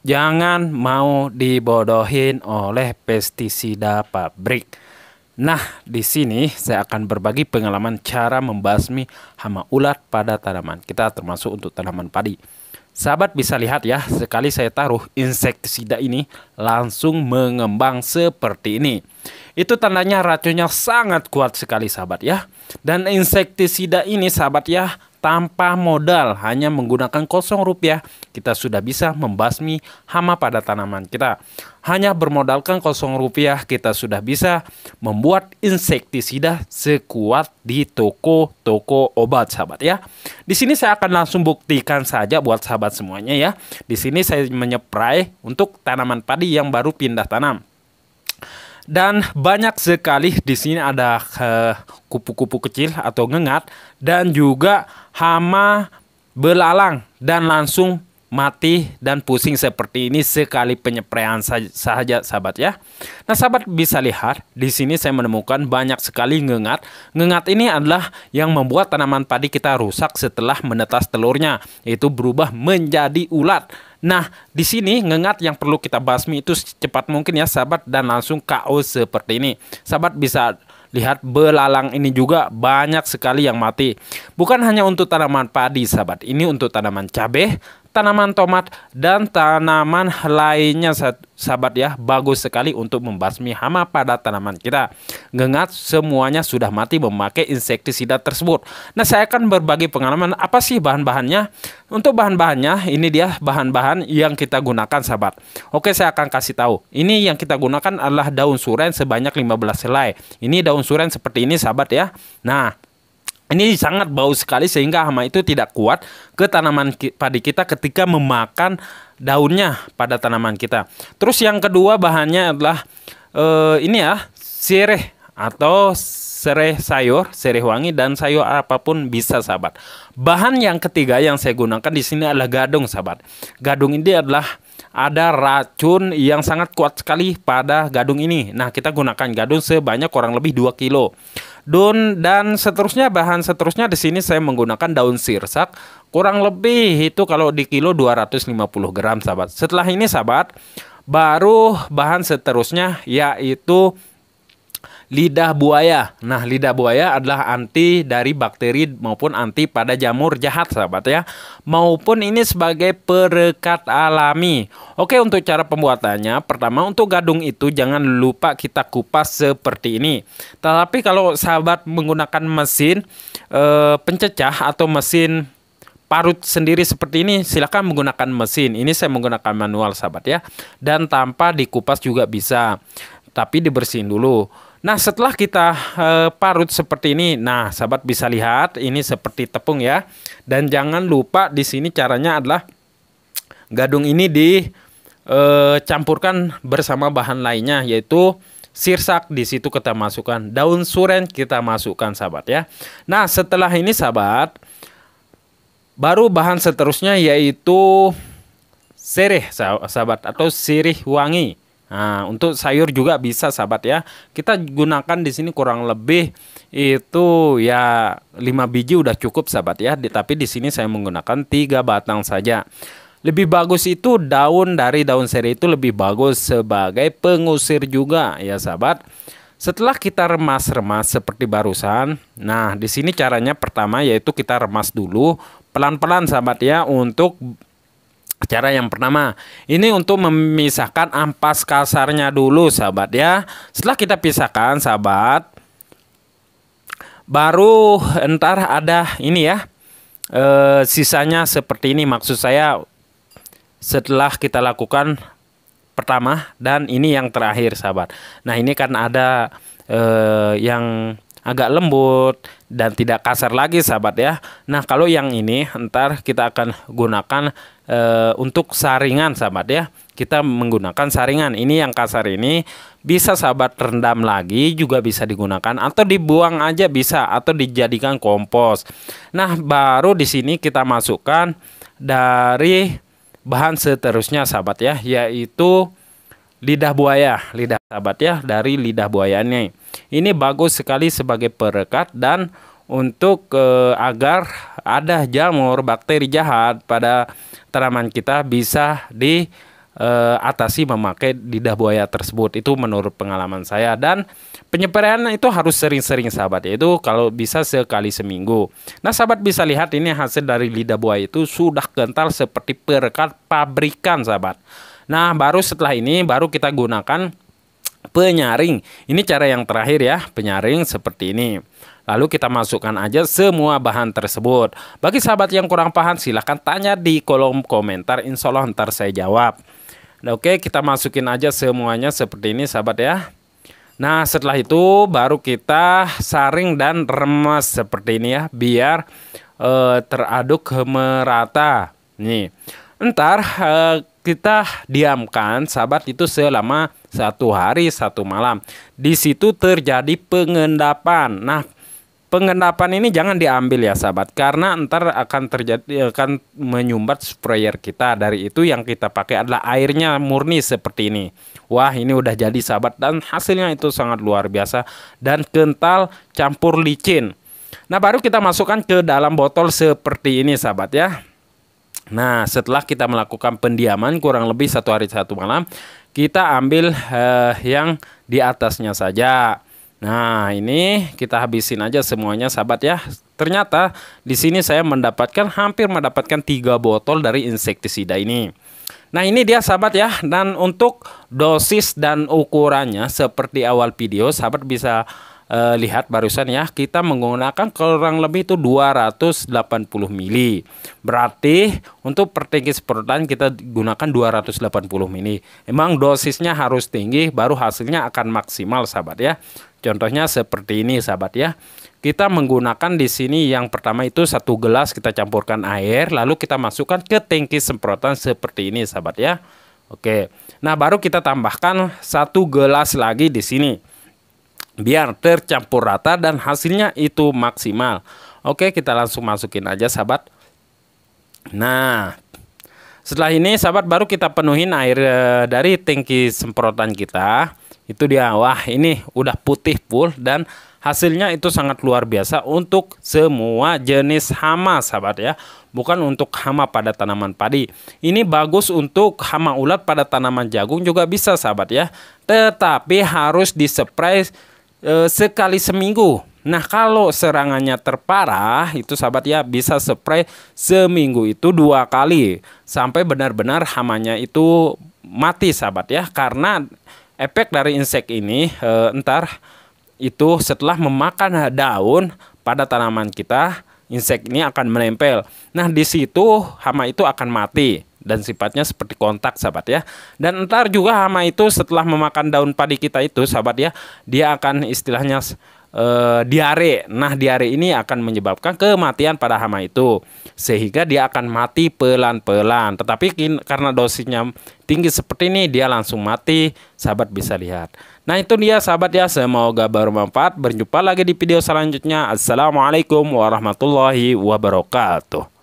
Jangan mau dibodohin oleh pestisida pabrik. Nah, di sini saya akan berbagi pengalaman cara membasmi hama ulat pada tanaman kita, termasuk untuk tanaman padi. Sahabat bisa lihat ya, sekali saya taruh insektisida ini langsung mengembang seperti ini. Itu tandanya racunnya sangat kuat sekali sahabat ya. Dan insektisida ini sahabat ya, tanpa modal, hanya menggunakan Rp0 kita sudah bisa membasmi hama pada tanaman kita. Hanya bermodalkan Rp0 kita sudah bisa membuat insektisida sekuat di toko-toko obat sahabat ya. Di sini saya akan langsung buktikan saja buat sahabat semuanya ya. Di sini saya menyepray untuk tanaman padi yang baru pindah tanam. Dan banyak sekali di sini ada kupu-kupu kecil atau ngengat dan juga hama belalang dan langsung mati dan pusing seperti ini sekali penyepraian saja sahabat ya. Nah, sahabat bisa lihat di sini saya menemukan banyak sekali ngengat. Ngengat ini adalah yang membuat tanaman padi kita rusak setelah menetas telurnya, yaitu berubah menjadi ulat. Nah, di sini ngengat yang perlu kita basmi itu secepat mungkin ya sahabat, dan langsung KO seperti ini. Sahabat bisa lihat belalang ini juga banyak sekali yang mati. Bukan hanya untuk tanaman padi sahabat, ini untuk tanaman cabai, tanaman tomat, dan tanaman lainnya sahabat ya. Bagus sekali untuk membasmi hama pada tanaman kita. Ngengat semuanya sudah mati memakai insektisida tersebut. Nah, saya akan berbagi pengalaman apa sih bahan-bahannya. Untuk bahan-bahannya ini dia bahan-bahan yang kita gunakan sahabat. Oke, saya akan kasih tahu. Ini yang kita gunakan adalah daun suren sebanyak 15 helai. Ini daun suren seperti ini sahabat ya. Nah, ini sangat bau sekali sehingga hama itu tidak kuat ke tanaman padi kita ketika memakan daunnya pada tanaman kita. Terus yang kedua bahannya adalah ini ya, sirih atau serai sayur, serai wangi, dan sayur apapun bisa sahabat. Bahan yang ketiga yang saya gunakan di sini adalah gadung sahabat. Gadung ini adalah ada racun yang sangat kuat sekali pada gadung ini. Nah, kita gunakan gadung sebanyak kurang lebih 2 kilo. Dan seterusnya bahan seterusnya di sini saya menggunakan daun sirsak kurang lebih itu kalau di kilo 250 gram sahabat. Setelah ini sahabat, baru bahan seterusnya yaitu lidah buaya. Nah, lidah buaya adalah anti dari bakteri maupun anti pada jamur jahat sahabat ya. Maupun ini sebagai perekat alami. Oke, untuk cara pembuatannya, pertama untuk gadung itu jangan lupa kita kupas seperti ini. Tetapi kalau sahabat menggunakan mesin pencecah atau mesin parut sendiri seperti ini, silakan menggunakan mesin. Ini saya menggunakan manual sahabat ya. Dan tanpa dikupas juga bisa. Tapi dibersihin dulu. Nah, setelah kita parut seperti ini, nah sahabat bisa lihat ini seperti tepung ya. Dan jangan lupa di sini caranya adalah gadung ini dicampurkan bersama bahan lainnya yaitu sirsak. Di situ kita masukkan daun suren, kita masukkan sahabat ya. Nah, setelah ini sahabat, baru bahan seterusnya yaitu sirih sahabat atau sirih wangi. Nah, untuk sayur juga bisa sahabat ya. Kita gunakan di sini kurang lebih itu ya 5 biji udah cukup sahabat ya. Tapi di sini saya menggunakan 3 batang saja. Lebih bagus itu daun dari daun sirih itu lebih bagus sebagai pengusir juga ya sahabat. Setelah kita remas-remas seperti barusan, nah di sini caranya pertama yaitu kita remas dulu pelan-pelan sahabat ya. Untuk cara yang pertama, ini untuk memisahkan ampas kasarnya dulu sahabat ya. Setelah kita pisahkan sahabat, baru entar ada ini ya, sisanya seperti ini. Maksud saya setelah kita lakukan pertama dan ini yang terakhir sahabat. Nah, ini kan ada yang agak lembut dan tidak kasar lagi sahabat ya. Nah, kalau yang ini ntar kita akan gunakan untuk saringan sahabat ya. Kita menggunakan saringan. Ini yang kasar ini bisa sahabat rendam lagi juga bisa digunakan atau dibuang aja bisa atau dijadikan kompos. Nah, baru di sini kita masukkan dari bahan seterusnya sahabat ya, yaitu lidah buaya, lidah sahabat ya, dari lidah buayanya. Ini bagus sekali sebagai perekat dan untuk agar ada jamur bakteri jahat pada tanaman kita bisa atasi memakai lidah buaya tersebut. Itu menurut pengalaman saya. Dan penyepraian itu harus sering-sering sahabat, yaitu kalau bisa sekali seminggu. Nah sahabat bisa lihat ini hasil dari lidah buaya itu sudah kental seperti perekat pabrikan sahabat. Nah baru setelah ini baru kita gunakan penyaring. Ini cara yang terakhir ya, penyaring seperti ini. Lalu kita masukkan aja semua bahan tersebut. Bagi sahabat yang kurang paham silahkan tanya di kolom komentar, insya Allah ntar saya jawab. Nah, oke, kita masukin aja semuanya seperti ini sahabat ya. Nah setelah itu baru kita saring dan remas seperti ini ya, biar teraduk merata. Nih, ntar kita diamkan sahabat itu selama 1 hari 1 malam. Di situ terjadi pengendapan. Nah pengendapan ini jangan diambil ya sahabat, karena ntar akan menyumbat sprayer kita. Dari itu yang kita pakai adalah airnya murni seperti ini. Wah ini udah jadi sahabat, dan hasilnya itu sangat luar biasa dan kental campur licin. Nah baru kita masukkan ke dalam botol seperti ini sahabat ya. Nah setelah kita melakukan pendiaman kurang lebih 1 hari 1 malam, kita ambil yang di atasnya saja. Nah ini kita habisin aja semuanya sahabat ya. Ternyata di sini saya hampir mendapatkan 3 botol dari insektisida ini. Nah ini dia sahabat ya. Dan untuk dosis dan ukurannya seperti awal video sahabat bisa lihat barusan ya, kita menggunakan kurang lebih itu 280 mili. Berarti untuk per tangki semprotan kita gunakan 280 mili. Emang dosisnya harus tinggi baru hasilnya akan maksimal sahabat ya. Contohnya seperti ini sahabat ya. Kita menggunakan di sini yang pertama itu 1 gelas kita campurkan air, lalu kita masukkan ke tangki semprotan seperti ini sahabat ya. Oke. Nah, baru kita tambahkan 1 gelas lagi di sini. Biar tercampur rata dan hasilnya itu maksimal. Oke, kita langsung masukin aja sahabat. Nah, setelah ini sahabat baru kita penuhin air dari tangki semprotan kita. Itu dia, wah ini udah putih full dan hasilnya itu sangat luar biasa untuk semua jenis hama sahabat ya. Bukan untuk hama pada tanaman padi. Ini bagus untuk hama ulat pada tanaman jagung juga bisa sahabat ya. Tetapi harus dispray sekali seminggu. Nah kalau serangannya terparah itu sahabat ya bisa spray seminggu itu 2 kali sampai benar-benar hamanya itu mati sahabat ya. Karena efek dari insek ini entar itu setelah memakan daun pada tanaman kita, insek ini akan menempel. Nah di situ hama itu akan mati dan sifatnya seperti kontak sahabat ya. Dan entar juga hama itu setelah memakan daun padi kita itu sahabat ya, dia akan istilahnya diare. Nah diare ini akan menyebabkan kematian pada hama itu, sehingga dia akan mati pelan-pelan. Tetapi karena dosisnya tinggi seperti ini dia langsung mati, sahabat bisa lihat. Nah itu dia sahabat ya, semoga bermanfaat. Berjumpa lagi di video selanjutnya. Assalamualaikum warahmatullahi wabarakatuh.